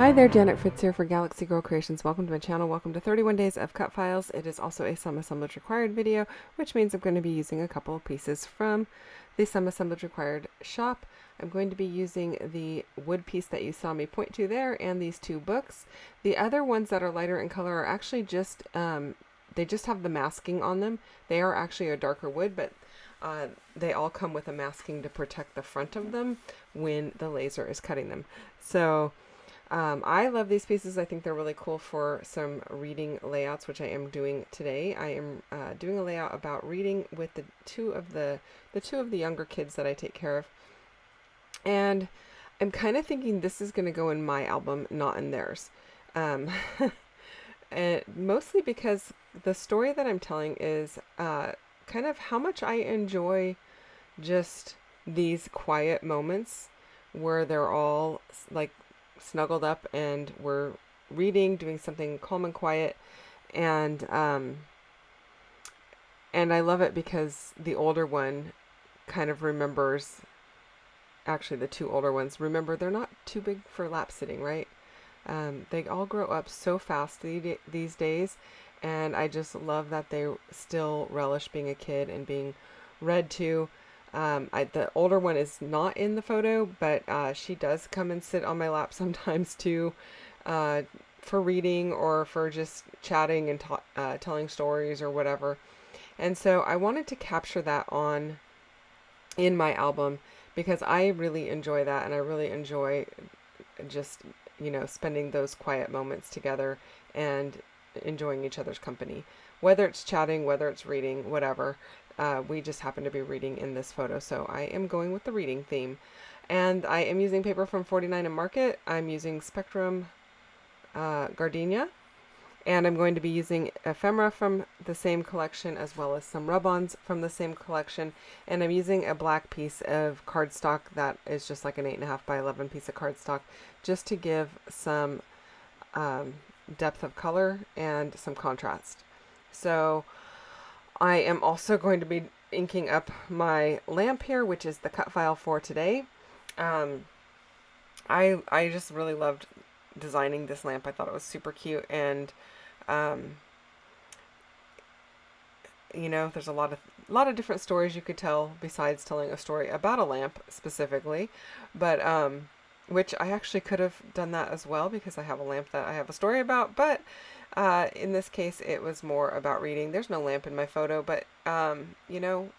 Hi there, Janet Fritz here for Galaxy Girl Creations. Welcome to my channel. Welcome to 31 Days of Cutfiles. It is also a Some Assemblage Required video, which means I'm going to be using a couple of pieces from the Some Assemblage Required shop. I'm going to be using the wood piece that you saw me point to there and these two books. The other ones that are lighter in color are actually just, they just have the masking on them. They are actually a darker wood, but they all come with a masking to protect the front of them when the laser is cutting them. So I love these pieces. I think they're really cool for some reading layouts, which I am doing today. I am doing a layout about reading with the two of the younger kids that I take care of. And I'm kind of thinking this is going to go in my album, not in theirs. And mostly because the story that I'm telling is kind of how much I enjoy just these quiet moments where they're all like snuggled up and we're reading, doing something calm and quiet, and I love it because the older one kind of remembers, actually the two older ones remember they're not too big for lap sitting, right? They all grow up so fast these days, and I just love that they still relish being a kid and being read to. The older one is not in the photo, but she does come and sit on my lap sometimes too, for reading or for just chatting and telling stories or whatever. And so I wanted to capture that in my album because I really enjoy that, and I really enjoy just, spending those quiet moments together and enjoying each other's company, whether it's chatting, whether it's reading, whatever. We just happen to be reading in this photo, so I am going with the reading theme. And I am using paper from 49 and Market. I'm using Spectrum Gardenia, and I'm going to be using ephemera from the same collection as well as some rub-ons from the same collection. And I'm using a black piece of cardstock that is just like an 8.5 by 11 piece of cardstock, just to give some depth of color and some contrast. So I am also going to be inking up my lamp here, which is the cut file for today. I just really loved designing this lamp. I thought it was super cute, and there's a lot of different stories you could tell besides telling a story about a lamp specifically, but which I actually could have done that as well because I have a lamp that I have a story about, but in this case it was more about reading. There's no lamp in my photo, but you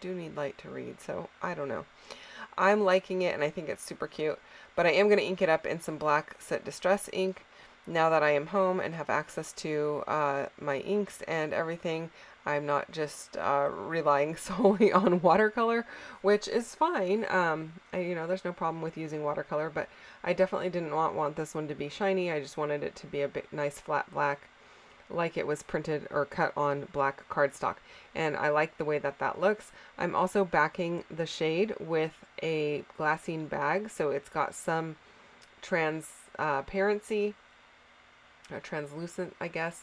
do need light to read, so I don't know. I'm liking it and I think it's super cute, but I am going to ink it up in some black Set Distress ink now that I am home and have access to my inks and everything. I'm not just relying solely on watercolor, which is fine. There's no problem with using watercolor, but I definitely didn't want this one to be shiny. I just wanted it to be a bit nice flat black, like it was printed or cut on black cardstock. And I like the way that looks. I'm also backing the shade with a glassine bag, so it's got some transparency, or translucent, I guess.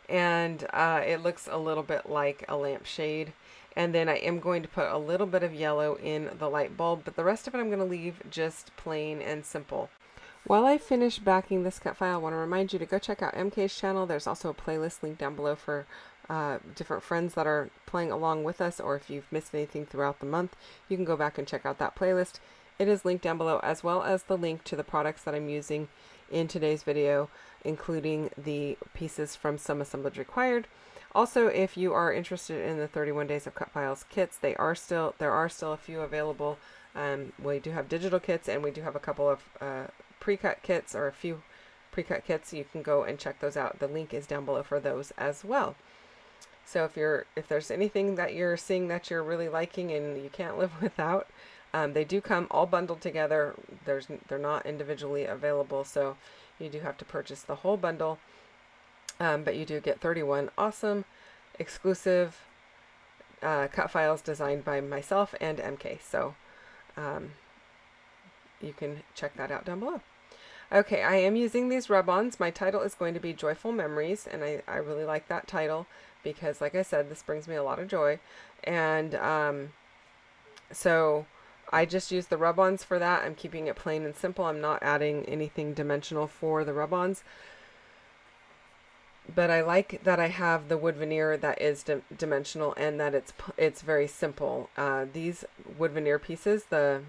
And it looks a little bit like a lampshade. And then I am going to put a little bit of yellow in the light bulb, but the rest of it I'm going to leave just plain and simple. While I finish backing this cut file, I want to remind you to go check out MK's channel. There's also a playlist link down below for different friends that are playing along with us, or if you've missed anything throughout the month, you can go back and check out that playlist. It is linked down below, as well as the link to the products that I'm using in today's video, including the pieces from Some Assemblage Required. Also, if you are interested in the 31 Days of Cutfiles kits, there are still a few available. We do have digital kits, and we do have a couple of pre-cut kits, or a few pre-cut kits. You can go and check those out. The link is down below for those as well. So if there's anything that you're seeing that you're really liking and you can't live without, they do come all bundled together. They're not individually available, so you do have to purchase the whole bundle. But you do get 31 awesome, exclusive cut files designed by myself and MK. So you can check that out down below. Okay, I am using these rub-ons. My title is going to be Joyful Memories, and I really like that title because, like I said, this brings me a lot of joy. And so I just use the rub-ons for that. I'm keeping it plain and simple. I'm not adding anything dimensional for the rub-ons. But I like that I have the wood veneer that is dimensional, and that it's very simple. These wood veneer pieces, the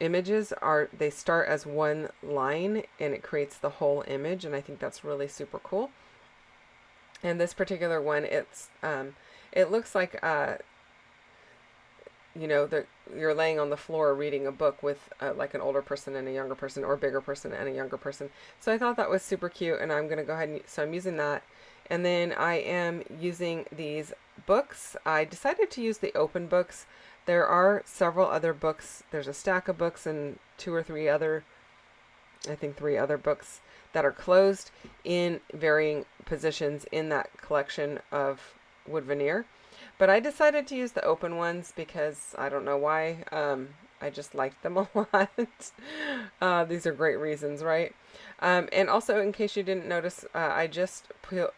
images they start as one line and it creates the whole image, and I think that's really super cool. And this particular one, it looks like you know, you're laying on the floor reading a book with like an older person and a younger person, or a bigger person and a younger person. So I thought that was super cute, and I'm gonna go ahead so I'm using that. And then I am using these books. I decided to use the open books. There are several other books. There's a stack of books and two or three other, I think 3 other books that are closed in varying positions in that collection of wood veneer. But I decided to use the open ones because I don't know why. I just liked them a lot. These are great reasons, right? And also, in case you didn't notice, I just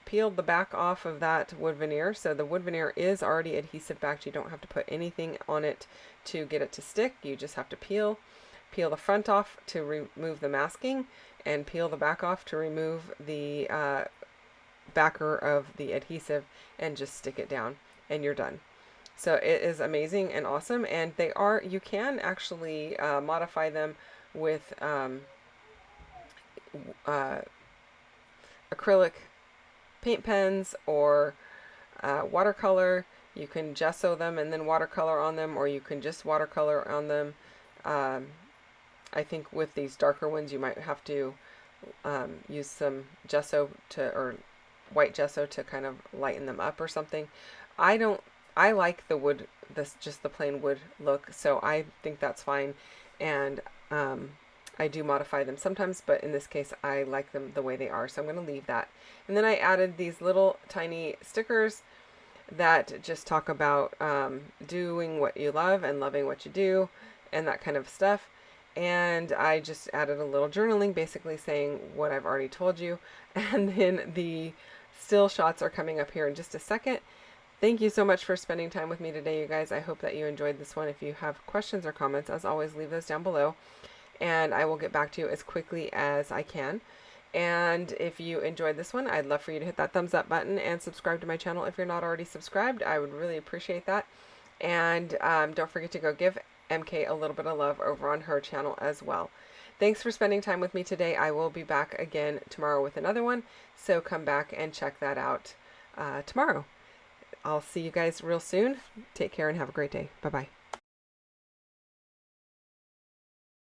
peeled the back off of that wood veneer. So the wood veneer is already adhesive backed. You don't have to put anything on it to get it to stick. You just have to peel the front off to remove the masking, and peel the back off to remove the backer of the adhesive, and just stick it down, and you're done. So it is amazing and awesome, and you can actually modify them with acrylic paint pens or watercolor. You can gesso them and then watercolor on them, or you can just watercolor on them. I think with these darker ones you might have to use some gesso or white gesso to kind of lighten them up or something. I like the wood, just the plain wood look, so I think that's fine. And I do modify them sometimes, but in this case I like them the way they are, so I'm going to leave that. And then I added these little tiny stickers that just talk about doing what you love and loving what you do and that kind of stuff. And I just added a little journaling basically saying what I've already told you. And then the still shots are coming up here in just a second. Thank you so much for spending time with me today, you guys. I hope that you enjoyed this one. If you have questions or comments, as always, leave those down below, and I will get back to you as quickly as I can. And if you enjoyed this one, I'd love for you to hit that thumbs up button and subscribe to my channel if you're not already subscribed. I would really appreciate that. And don't forget to go give MK a little bit of love over on her channel as well. Thanks for spending time with me today. I will be back again tomorrow with another one, so come back and check that out tomorrow. I'll see you guys real soon. Take care and have a great day. Bye-bye.